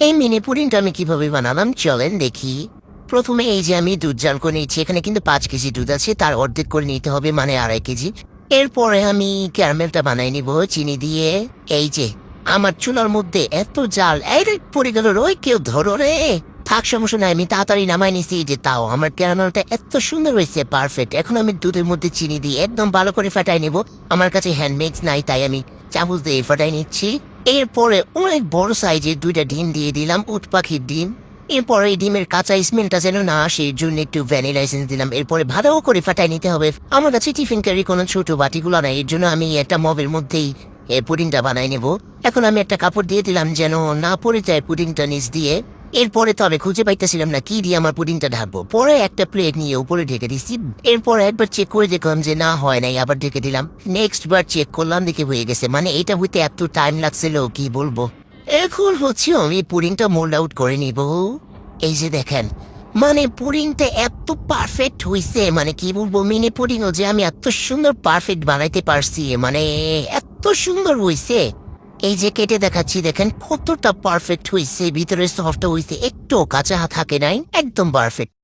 এই মিনি পুডিংটা আমি কিভাবে বানালাম চলেন দেখি। প্রথমে এই যে আমি দুধ জাল করে নিচ্ছি, এখানে কিন্তু 5 কেজি দুধ আছে, তার অর্ধেক করে নিতে হবে, মানে 2.5 কেজি। এরপরে আমি ক্যারামেলটা বানাই নিব চিনি দিয়ে। এই যে আমার চুলার মধ্যে এত জাল, এই রে পড়ে গেল, রই কেউ ধরো রে। থাক সমস্যা নাই, আমি তাড়াতাড়ি নামাই নিছি। যে তাও আমার ক্যারামেলটা এত সুন্দর হয়েছে, পারফেক্ট। এখন আমি দুধের মধ্যে চিনি দিয়ে একদম ভালো করে ফাটাই নেব। আমার কাছে হ্যান্ড মিক্স নাই, তাই আমি চামচ দিয়ে ফাটাই নিচ্ছি। এরপরে অনেক বড় সাইজের 2টা ডিম দিয়ে দিলাম, উট পাখির ডিম। এরপরে এই ডিমের কাঁচা স্মেলটা যেন না আসে, এর জন্য একটু ভ্যানিলা এসেন্স দিলাম। এরপরে ভালো করে ফাটাই নিতে হবে। আমার কাছে টিফিন ক্যারি কোনো ছোট বাটিগুলো নাই, এর জন্য আমি একটা মবের মধ্যেই পুডিংটা বানাই নেব। এখন আমি একটা কাপড় দিয়ে দিলাম যেন না পড়ে যায় পুডিংটা নিচ দিয়ে। এরপরে তবে খুঁজে পাইতেছিলাম না কি দিয়ে আমার পুডিংটা ঢাকবো, পরে একটা প্লেট নিয়ে উপরে ঢেকে দিচ্ছি। এরপর একবার চেক করে দেখলাম যে না হয় নাই, আবার ঢেকে দিলাম। নেক্সট বার চেক করলাম, দেখে হয়ে গেছে। মানে এটা হইতে এত টাইম লাগছিল কি বলবো। এখন হচ্ছে আমি পুডিংটা মোল্ড আউট করে নিব। এই যে দেখেন, মানে পুডিংটা এত পারফেক্ট হইছে, মানে কি বলবো, মিনি পুডিংও যে আমি এত সুন্দর পারফেক্ট বানাইতে পারছি, মানে এত সুন্দর হইছে। এই যে কেটে দেখাচ্ছি, দেখেন কতটা পারফেক্ট হইছে, ভিতরে সফট হইছে, একটু কাঁচা থাকে নাই, একদম পারফেক্ট।